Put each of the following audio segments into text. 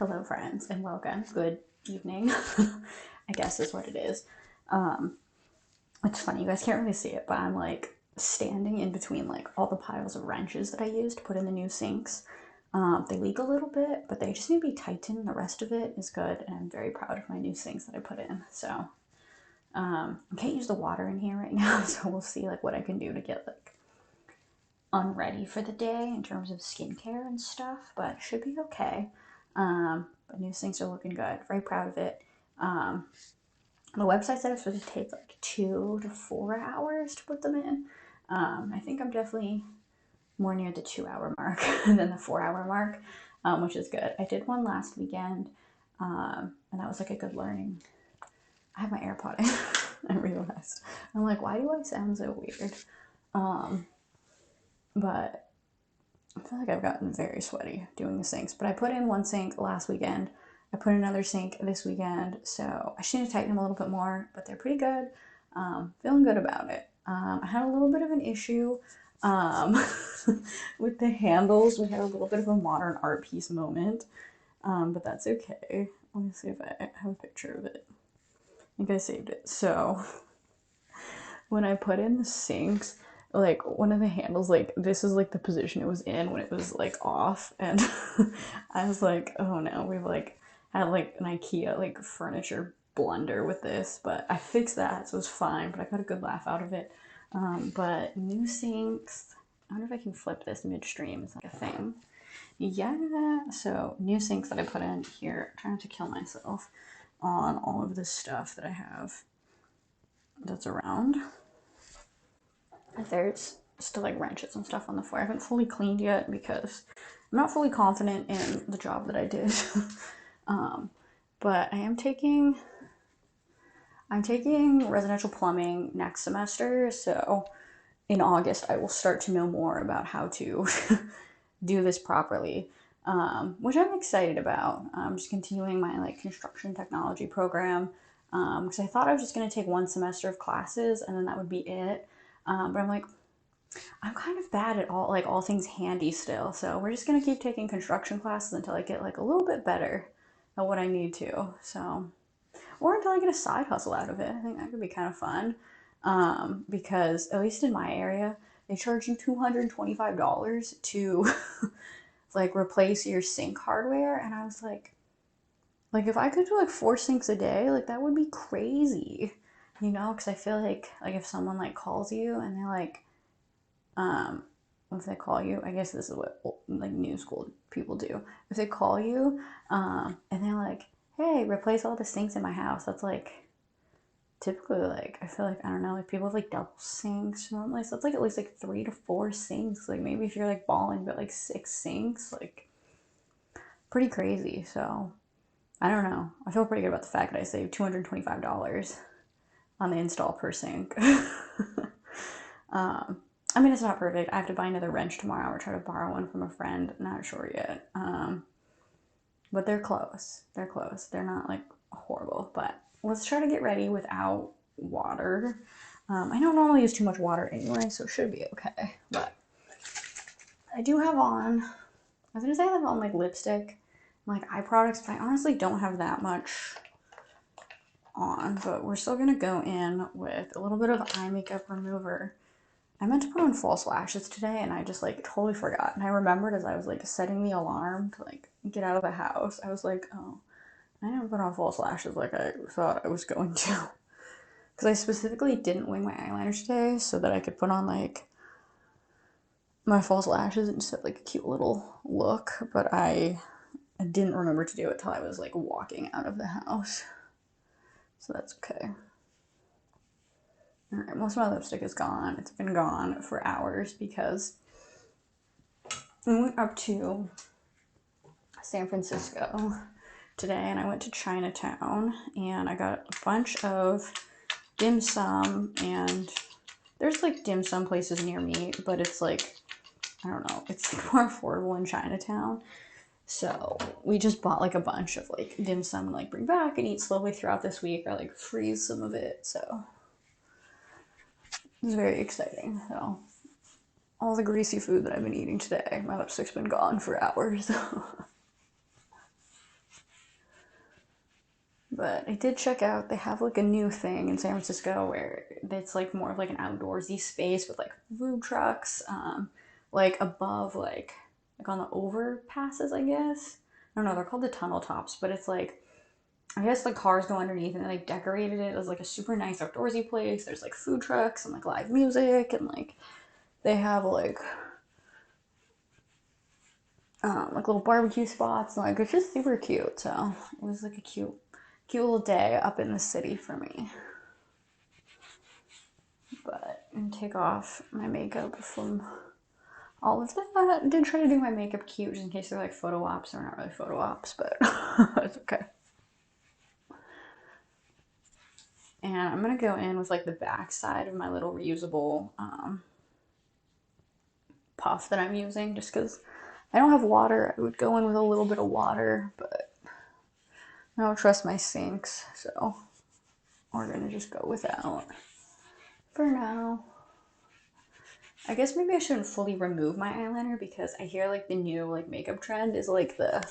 Hello, friends, and welcome. Good evening, I guess is what it is. Um, it's funny, you guys can't really see it, but I'm like standing in between like all the piles of wrenches that I used to put in the new sinks. They leak a little bit, but they just need to be tightened. The rest of it is good, and I'm very proud of my new sinks that I put in. So I can't use the water in here right now, so we'll see like what I can do to get like unready for the day in terms of skincare and stuff, but it should be okay. But new sinks are looking good. Very proud of it. Um, the website said it's supposed to take like 2 to 4 hours to put them in. I think I'm definitely more near the 2 hour mark than the 4 hour mark, which is good. I did one last weekend, and that was like a good learning. I have my AirPod in. I realized. I'm like, why do I sound so weird? But I feel like I've gotten very sweaty doing the sinks. But I put in one sink last weekend. I put in another sink this weekend. So I should have tightened them a little bit more, but they're pretty good. Feeling good about it. I had a little bit of an issue um, with the handles. We had a little bit of a modern art piece moment, but that's okay. Let me see if I have a picture of it. I think I saved it. So when I put in the sinks, like one of the handles, like this is like the position it was in when it was like off, and I was like, oh no, we've like had like an IKEA like furniture blunder with this, but I fixed that, so it was fine. But I got a good laugh out of it. But new sinks. I wonder if I can flip this midstream. Is that a thing? Yeah. So new sinks that I put in here. I'm trying to kill myself on all of this stuff that I have that's around. There's still like wrenches and stuff on the floor. I haven't fully cleaned yet because I'm not fully confident in the job that I did. But I'm taking residential plumbing next semester, so in August I will start to know more about how to do this properly, which I'm excited about. I'm just continuing my like construction technology program because I thought I was just going to take one semester of classes and then that would be it. But I'm like, I'm kind of bad at all things handy still, so we're just gonna keep taking construction classes until I get like a little bit better at what I need to. So, or until I get a side hustle out of it. I think that could be kind of fun. Because at least in my area, they charge you $225 to like replace your sink hardware, and I was like if I could do like 4 sinks a day, like that would be crazy, Because I feel like if someone like calls you and they're like, um, if they call you, I guess this is what like new school people do. If they call you, and they're like, "Hey, replace all the sinks in my house," that's like typically like I feel like I don't know, like people have like double sinks normally, so that's like at least like 3 to 4 sinks. Like maybe if you're like balling, but like 6 sinks, like pretty crazy. So I don't know. I feel pretty good about the fact that I saved $225 on the install per sink. I mean, it's not perfect. I have to buy another wrench tomorrow or try to borrow one from a friend. Not sure yet. But they're close. They're close. They're not like horrible. But let's try to get ready without water. I don't normally use too much water anyway, so it should be okay. But I do have on, I was gonna say I have on like lipstick, like eye products, but I honestly don't have that much on. But we're still gonna go in with a little bit of eye makeup remover. I meant to put on false lashes today and I just like totally forgot. And I remembered as I was like setting the alarm to like get out of the house. I was like, oh, I didn't put on false lashes like I thought I was going to. Because I specifically didn't wing my eyeliner today so that I could put on like my false lashes and just have like a cute little look. But I didn't remember to do it till I was like walking out of the house. So that's okay. Alright, most of my lipstick is gone. It's been gone for hours because we went up to San Francisco today and I went to Chinatown and I got a bunch of dim sum, and there's like dim sum places near me, but it's like, I don't know, it's more affordable in Chinatown. So we just bought like a bunch of like dim sum and like bring back and eat slowly throughout this week, or like freeze some of it. So it's very exciting. So all the greasy food that I've been eating today, my lipstick's been gone for hours. But I did check out, they have like a new thing in San Francisco where it's like more of like an outdoorsy space with like food trucks, like above like on the overpasses, I guess. I don't know, they're called the tunnel tops, but it's like I guess the cars go underneath and they like decorated it as like a super nice outdoorsy place. There's like food trucks and like live music and like they have like little barbecue spots and like it's just super cute. So it was like a cute little day up in the city for me. But and take off my makeup from all of that. I did try to do my makeup cute just in case they're like photo ops. They're not really photo ops, but it's okay. And I'm gonna go in with like the back side of my little reusable puff that I'm using just because I don't have water. I would go in with a little bit of water, but I don't trust my sinks, so we're gonna just go without for now. I guess maybe I shouldn't fully remove my eyeliner because I hear like the new like makeup trend is like the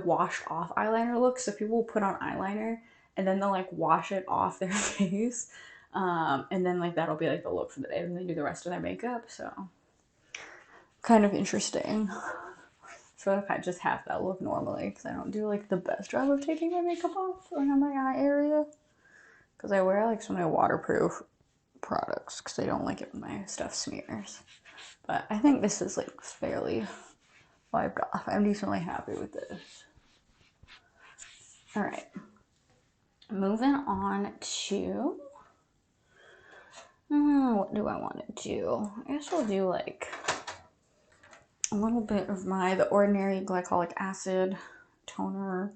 washed off eyeliner look. So people will put on eyeliner and then they'll like wash it off their face. And then like that'll be like the look for the day and they do the rest of their makeup. So kind of interesting. So if I just have that look normally because I don't do like the best job of taking my makeup off around my eye area. Because I wear like so many waterproof products because I don't like it when my stuff smears. But I think this is like fairly wiped off. I'm decently happy with this. All right. Moving on to what do I want to do? I guess we'll do like a little bit of the Ordinary glycolic acid toner.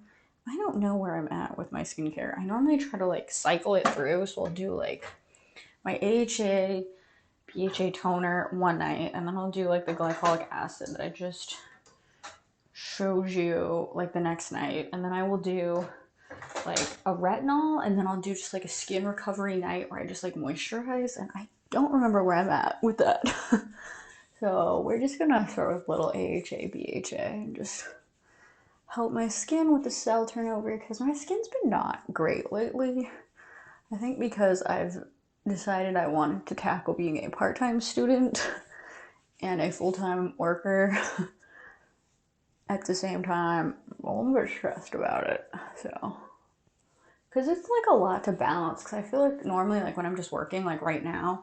I don't know where I'm at with my skincare. I normally try to like cycle it through, so I'll do like my AHA, BHA toner one night, and then I'll do like the glycolic acid that I just showed you like the next night, and then I will do like a retinol, and then I'll do just like a skin recovery night where I just like moisturize, and I don't remember where I'm at with that. So we're just gonna start with little AHA, BHA, and just help my skin with the cell turnover because my skin's been not great lately. I think because I've decided I wanted to tackle being a part-time student and a full-time worker at the same time. I'm a little bit stressed about it, so because it's like a lot to balance. Because I feel like normally, like when I'm just working, like right now,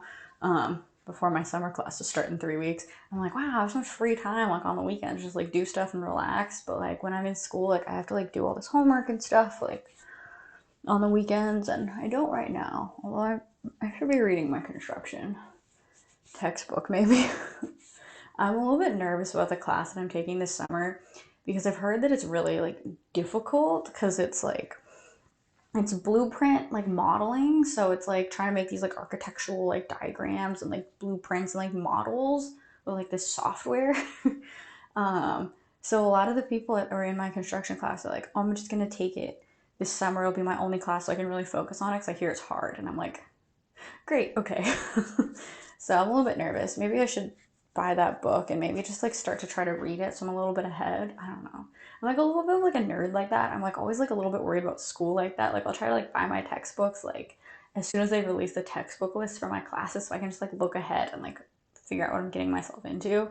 before my summer classes start in 3 weeks, I'm like, wow, I have so much free time, like on the weekends, just like do stuff and relax. But like when I'm in school, like I have to like do all this homework and stuff, like on the weekends, and I don't right now. Although I should be reading my construction textbook, maybe. I'm a little bit nervous about the class that I'm taking this summer because I've heard that it's really like difficult because it's like it's blueprint like modeling, so it's like trying to make these like architectural like diagrams and like blueprints and like models with like this software. So a lot of the people that are in my construction class are like, oh, I'm just gonna take it this summer. It'll be my only class so I can really focus on it because I hear it's hard. And I'm like, great, okay. So I'm a little bit nervous. Maybe I should buy that book and maybe just like start to try to read it so I'm a little bit ahead. I don't know. I'm like a little bit like a nerd like that. I'm like always like a little bit worried about school like that. Like I'll try to like buy my textbooks like as soon as they release the textbook list for my classes so I can just like look ahead and like figure out what I'm getting myself into.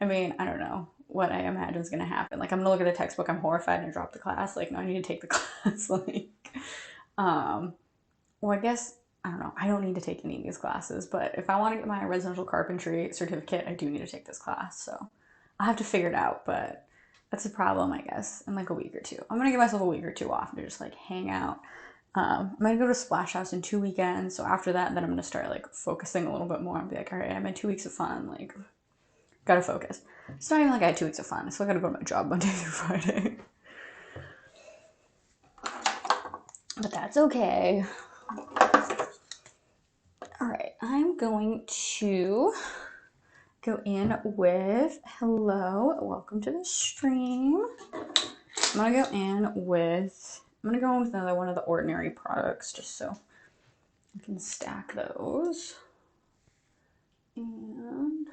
I mean, I don't know what I imagine is gonna happen. Like I'm gonna look at the textbook, I'm horrified and I drop the class. Like, no, I need to take the class. Like, well, I guess I don't know. I don't need to take any of these classes, but if I want to get my residential carpentry certificate, I do need to take this class. So I'll have to figure it out, but that's a problem, I guess, in like a week or two. I'm gonna give myself a week or two off to just like hang out. I'm gonna go to Splash House in 2 weekends. So after that, then I'm gonna start like focusing a little bit more and be like, all right, I'm in 2 weeks of fun. Like, gotta focus. It's not even like I had 2 weeks of fun. I still gotta go to my job Monday through Friday. But that's okay. All right, I'm going to go in with hello, welcome to the stream. I'm gonna go in with another one of the Ordinary products just so I can stack those. And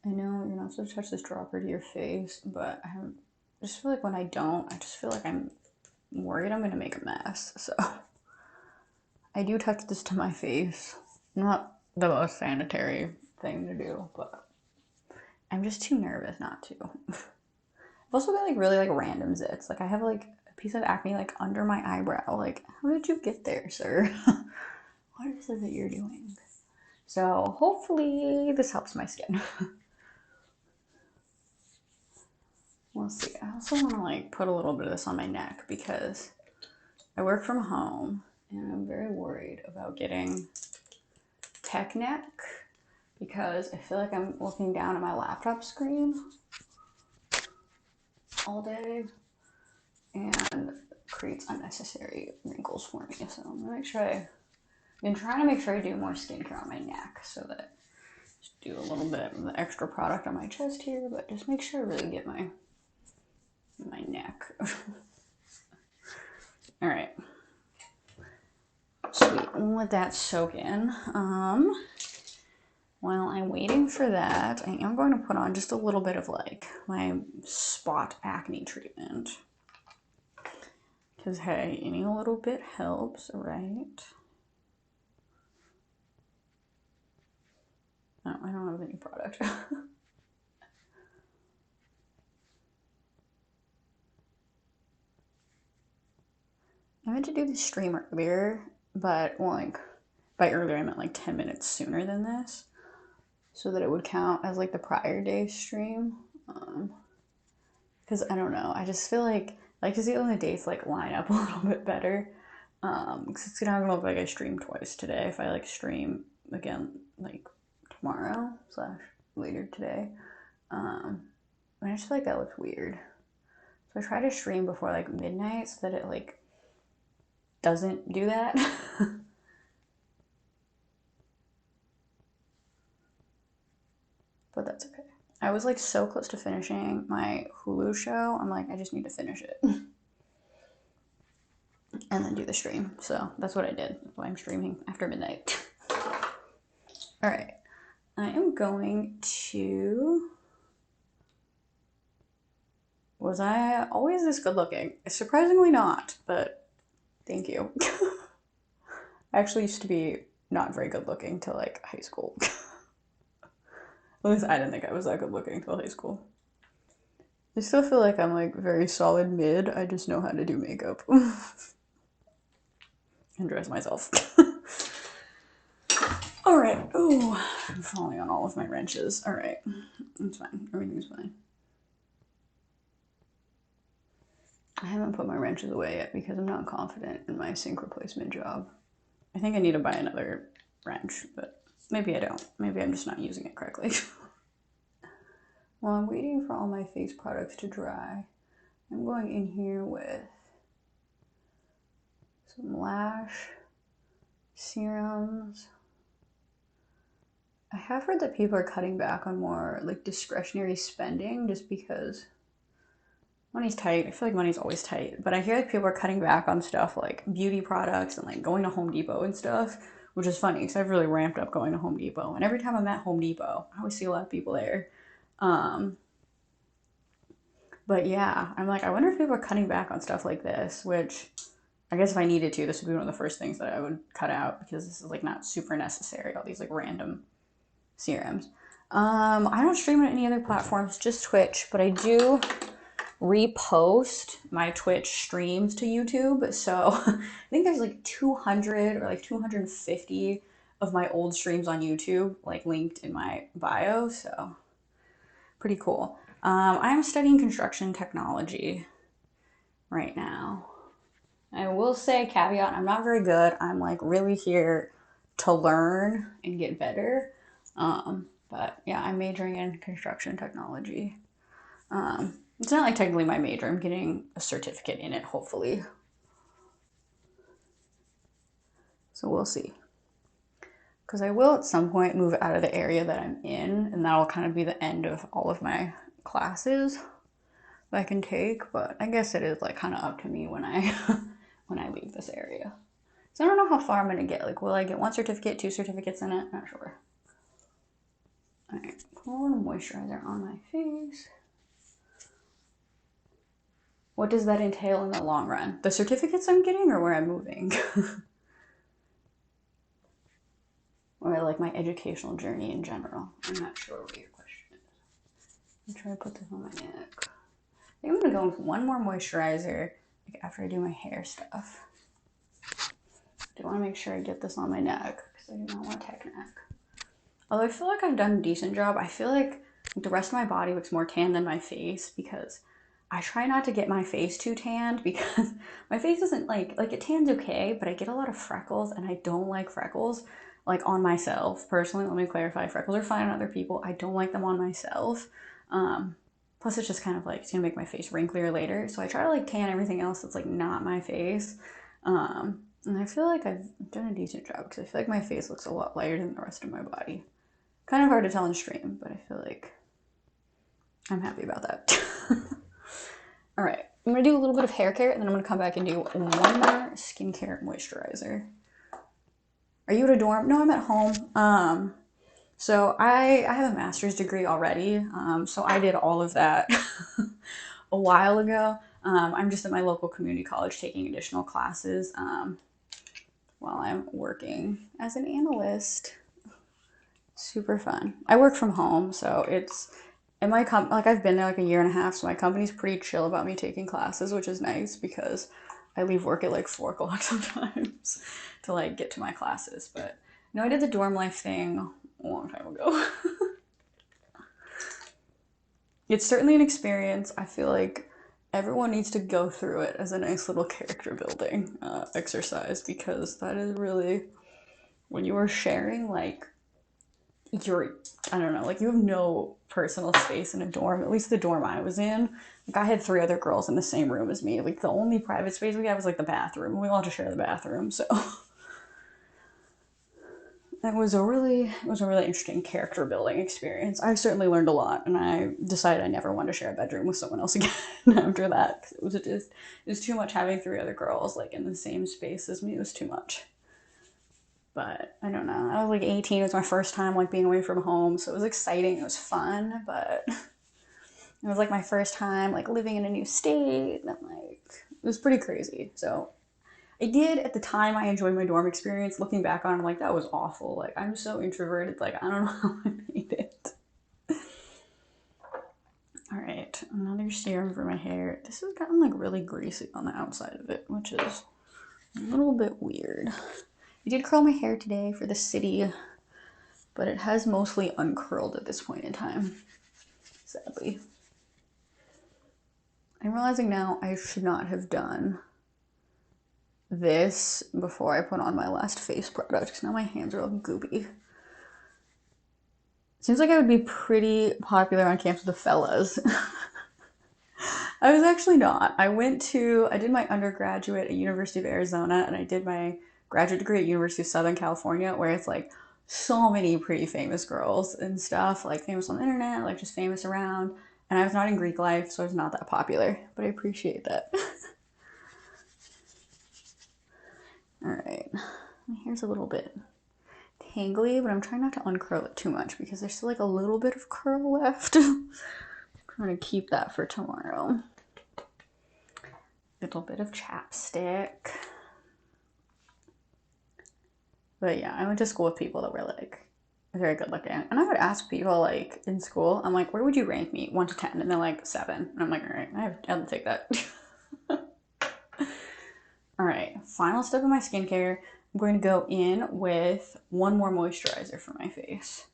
I know you're not supposed to touch this dropper to your face, but just feel like when I don't, I just feel like I'm worried I'm gonna make a mess. So I do touch this to my face. Not the most sanitary thing to do, but I'm just too nervous not to. I've also got like really like random zits. Like I have like a piece of acne like under my eyebrow. Like, how did you get there, sir? What is it that you're doing? So hopefully this helps my skin. We'll see. I also want to like put a little bit of this on my neck because I work from home and I'm very worried about getting tech neck because I feel like I'm looking down at my laptop screen all day and creates unnecessary wrinkles for me. So I'm gonna make sure I've been trying to make sure I do more skincare on my neck so that I just do a little bit of the extra product on my chest here, but just make sure I really get my neck. All right. Sweet. We'll let that soak in. While I'm waiting for that, I am going to put on just a little bit of like my spot acne treatment. Because hey, any little bit helps, right? Oh, I don't have any product. I meant to do the stream earlier, but well, like by earlier I meant like 10 minutes sooner than this, so that it would count as like the prior day's stream. Because I don't know, I just feel like to see when the dates like line up a little bit better. Because it's gonna look like I streamed twice today if I like stream again like tomorrow / later today. And I just feel like that looks weird. So I try to stream before like midnight so that it like doesn't do that. But that's okay. I was like so close to finishing my Hulu show. I'm like, I just need to finish it. And then do the stream. So that's what I did. That's why I'm streaming after midnight. All right. I am going to... Was I always this good looking? Surprisingly not, but thank you. I actually used to be not very good looking till like high school. At least I didn't think I was that good looking till high school. I still feel like I'm like very solid mid. I just know how to do makeup. And dress myself. Alright. Oh, I'm falling on all of my wrenches. Alright. It's fine. Everything's fine. I haven't put my wrenches away yet because I'm not confident in my sink replacement job. I think I need to buy another wrench, but maybe I don't. Maybe I'm just not using it correctly. While I'm waiting for all my face products to dry, I'm going in here with some lash serums. I have heard that people are cutting back on more like discretionary spending just because money's tight. I feel like money's always tight, but I hear like people are cutting back on stuff like beauty products and like going to Home Depot and stuff, which is funny because I've really ramped up going to Home Depot, and every time I'm at Home Depot I always see a lot of people there. But yeah, I'm like, I wonder if people are cutting back on stuff like this, which I guess if I needed to, this would be one of the first things that I would cut out because this is like not super necessary, all these like random serums. I don't stream on any other platforms, just Twitch, but I do repost my Twitch streams to YouTube. So I think there's like 200 or like 250 of my old streams on YouTube, like linked in my bio. So pretty cool. I am studying construction technology right now. I will say, caveat, I'm not very good. I'm like really here to learn and get better. But yeah, I'm majoring in construction technology. It's not like technically my major. I'm getting a certificate in it, hopefully. So we'll see. Because I will at some point move out of the area that I'm in, and that'll kind of be the end of all of my classes that I can take. But I guess it is like kind of up to me when I when I leave this area. So I don't know how far I'm gonna get. Like, will I get 1 certificate, 2 certificates in it? Not sure. Alright, put a little moisturizer on my face. What does that entail in the long run? The certificates I'm getting or where I'm moving? Or like my educational journey in general? I'm not sure what your question is. I'm trying to put this on my neck. I think I'm gonna go with one more moisturizer like after I do my hair stuff. I do want to make sure I get this on my neck because I do not want tech neck. Although I feel like I've done a decent job. I feel like the rest of my body looks more tan than my face because I try not to get my face too tanned because my face isn't like it tans okay, but I get a lot of freckles and I don't like freckles like on myself personally. Let me clarify, freckles are fine on other people. I don't like them on myself. Plus it's just kind of like it's gonna make my face wrinklier later. So I try to like tan everything else that's like not my face. And I feel like I've done a decent job because I feel like my face looks a lot lighter than the rest of my body. Kind of hard to tell in stream, but I feel like I'm happy about that. All right, I'm gonna do a little bit of hair care and then I'm gonna come back and do one more skincare moisturizer. Are you at a dorm? No, I'm at home. So I have a master's degree already. So I did all of that a while ago. I'm just at my local community college taking additional classes while I'm working as an analyst. Super fun. I work from home, so it's in my like I've been there like a year and a half, so my company's pretty chill about me taking classes, which is nice because I leave work at like 4 o'clock sometimes to like get to my classes. But no, I did the dorm life thing a long time ago. It's certainly an experience. I feel like everyone needs to go through it as a nice little character building exercise because that is really when you are sharing like I don't know, like you have no personal space in a dorm, at least the dorm I was in. Like I had 3 other girls in the same room as me. Like the only private space we had was like the bathroom. We all had to share the bathroom, so it was a really interesting character building experience. I certainly learned a lot, and I decided I never wanted to share a bedroom with someone else again after that. 'Cause it was too much having 3 other girls like in the same space as me. It was too much. But I don't know. I was like 18. It was my first time like being away from home, so it was exciting. It was fun, but it was like my first time like living in a new state, and like it was pretty crazy. So I did at the time. I enjoyed my dorm experience. Looking back on it, I'm like that was awful. Like I'm so introverted. Like I don't know how I made it. All right, another serum for my hair. This has gotten like really greasy on the outside of it, which is a little bit weird. I did curl my hair today for the city, but it has mostly uncurled at this point in time, sadly. I'm realizing now I should not have done this before I put on my last face product because now my hands are all goopy. Seems like I would be pretty popular on campus with the fellas. I was actually not. I did my undergraduate at University of Arizona and I did my graduate degree at University of Southern California where it's like so many pretty famous girls and stuff, like famous on the internet, like just famous around. And I was not in Greek life, so I was not that popular, but I appreciate that. All right, my hair's a little bit tangly, but I'm trying not to uncurl it too much because there's still like a little bit of curl left. I'm trying to keep that for tomorrow. Little bit of chapstick. But yeah, I went to school with people that were like very good looking. And I would ask people like in school, I'm like, where would you rank me? 1 to 10. And they're like 7. And I'm like, all right, I'll take that. All right, final step of my skincare. I'm going to go in with one more moisturizer for my face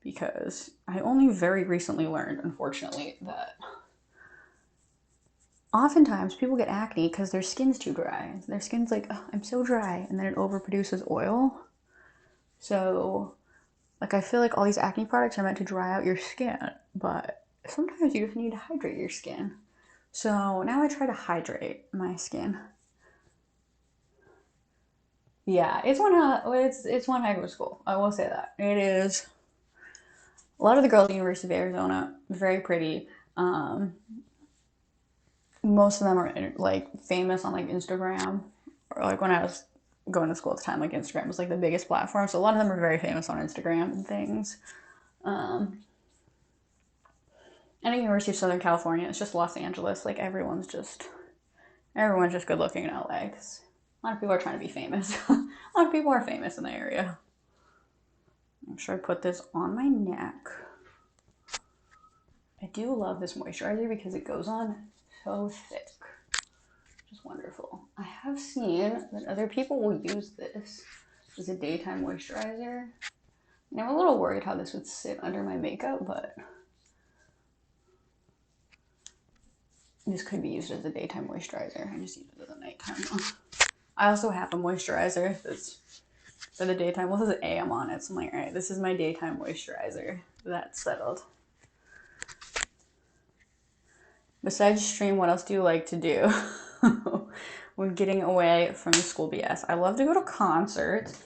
because I only very recently learned, unfortunately, that oftentimes people get acne because their skin's too dry. Their skin's like, oh, I'm so dry, and then it overproduces oil. So, like, I feel like all these acne products are meant to dry out your skin, but sometimes you just need to hydrate your skin. So now I try to hydrate my skin. Yeah, it's one heck of a school. I will say that. It is. A lot of the girls at the University of Arizona, very pretty. Most of them are like famous on like Instagram, or like when I was going to school at the time, like Instagram was like the biggest platform. So a lot of them are very famous on Instagram and things. And at University of Southern California, it's just Los Angeles. Like everyone's just good looking in LA because a lot of people are trying to be famous. A lot of people are famous in the area. I'm sure I put this on my neck. I do love this moisturizer because it goes on so thick. Just wonderful. I have seen that other people will use this as a daytime moisturizer. And I'm a little worried how this would sit under my makeup, but this could be used as a daytime moisturizer. I just use it as a nighttime one. I also have a moisturizer that's for the daytime. Well, it says AM on it, so I'm like, all right, this is my daytime moisturizer. That's settled. Besides stream, what else do you like to do when getting away from the school BS? I love to go to concerts.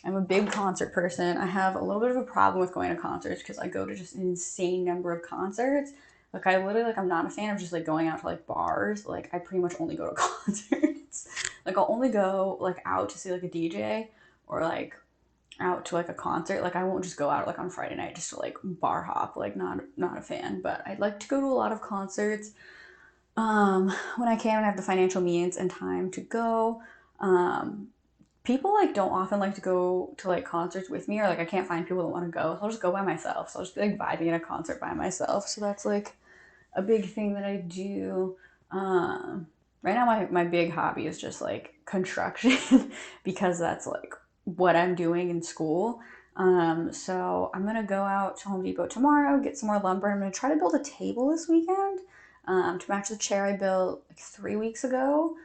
I'm a big concert person. I have a little bit of a problem with going to concerts because I go to just an insane number of concerts. Like I literally, like I'm not a fan of just like going out to like bars. Like I pretty much only go to concerts. Like I'll only go like out to see like a DJ or like out to like a concert. Like I won't just go out like on Friday night just to like bar hop. Like not a fan. But I'd like to go to a lot of concerts when I can and have the financial means and time to go. People like don't often like to go to like concerts with me, or like I can't find people that want to go, so I'll just go by myself. So I'll just be like vibing at a concert by myself. So that's like a big thing that I do. Right now my big hobby is just like construction because that's like what I'm doing in school. So I'm gonna go out to Home Depot tomorrow, get some more lumber. I'm gonna try to build a table this weekend to match the chair I built like 3 weeks ago.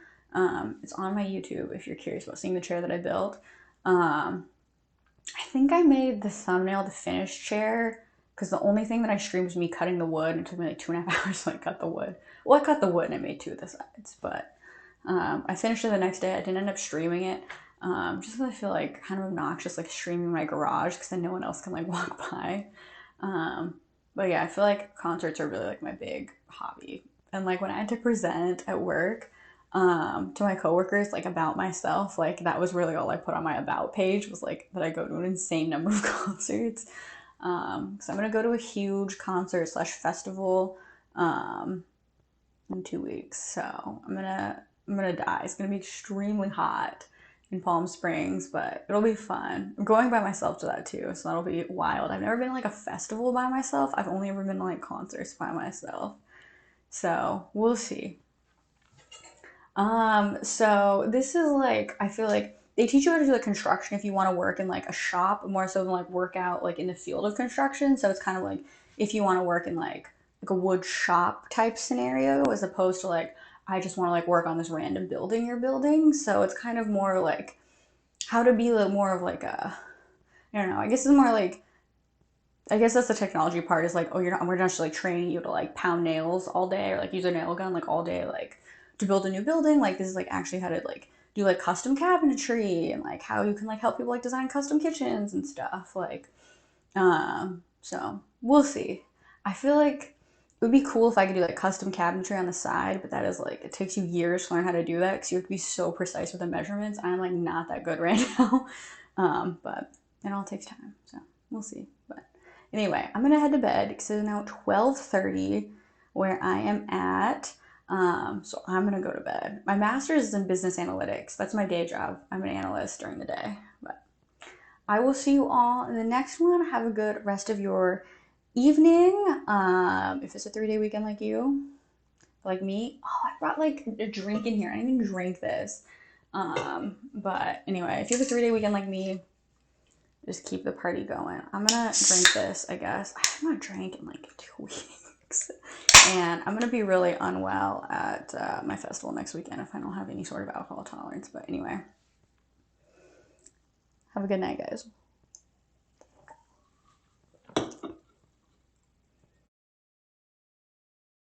It's on my YouTube if you're curious about seeing the chair that I built. I think I made the thumbnail the finished chair because the only thing that I streamed was me cutting the wood, and it took me like 2.5 hours to like cut the wood. Well, I cut the wood and I made 2 of the sides, but I finished it the next day. I didn't end up streaming it just because I feel like kind of obnoxious like streaming my garage because then no one else can like walk by. But yeah, I feel like concerts are really like my big hobby. And like when I had to present at work to my coworkers like about myself, like that was really all I put on my about page was like that I go to an insane number of concerts. So I'm gonna go to a huge concert slash festival in 2 weeks. So I'm gonna die. It's gonna be extremely hot in Palm Springs, but it'll be fun. I'm going by myself to that too, so that'll be wild. I've never been to like a festival by myself. I've only ever been to like concerts by myself. So we'll see. So this is like I feel like they teach you how to do like construction if you want to work in like a shop more so than like work out like in the field of construction. So it's kind of like if you want to work in like a wood shop type scenario as opposed to like I just want to like work on this random building you're building. So it's kind of more like how to be like more of like a I don't know. I guess it's more like I guess that's the technology part is like, oh, we're not just like training you to like pound nails all day or like use a nail gun like all day, like to build a new building. Like this is like actually how to like do like custom cabinetry and like how you can like help people like design custom kitchens and stuff. Like, so we'll see. I feel like it would be cool if I could do like custom cabinetry on the side, but that is like, it takes you years to learn how to do that because you have to be so precise with the measurements. I'm like not that good right now. But it all takes time. So we'll see. But anyway, I'm gonna head to bed because it's now 12:30 where I am at. So I'm gonna go to bed. My master's is in business analytics. That's my day job. I'm an analyst during the day. But I will see you all in the next one. Have a good rest of your evening. If it's a 3-day weekend like you, like me. Oh, I brought like a drink in here. I didn't even drink this. But anyway, if you have a 3-day weekend like me, just keep the party going. I'm gonna drink this, I guess. I have not drank in like 2 weeks. And I'm gonna be really unwell at my festival next weekend if I don't have any sort of alcohol tolerance. But anyway, have a good night, guys.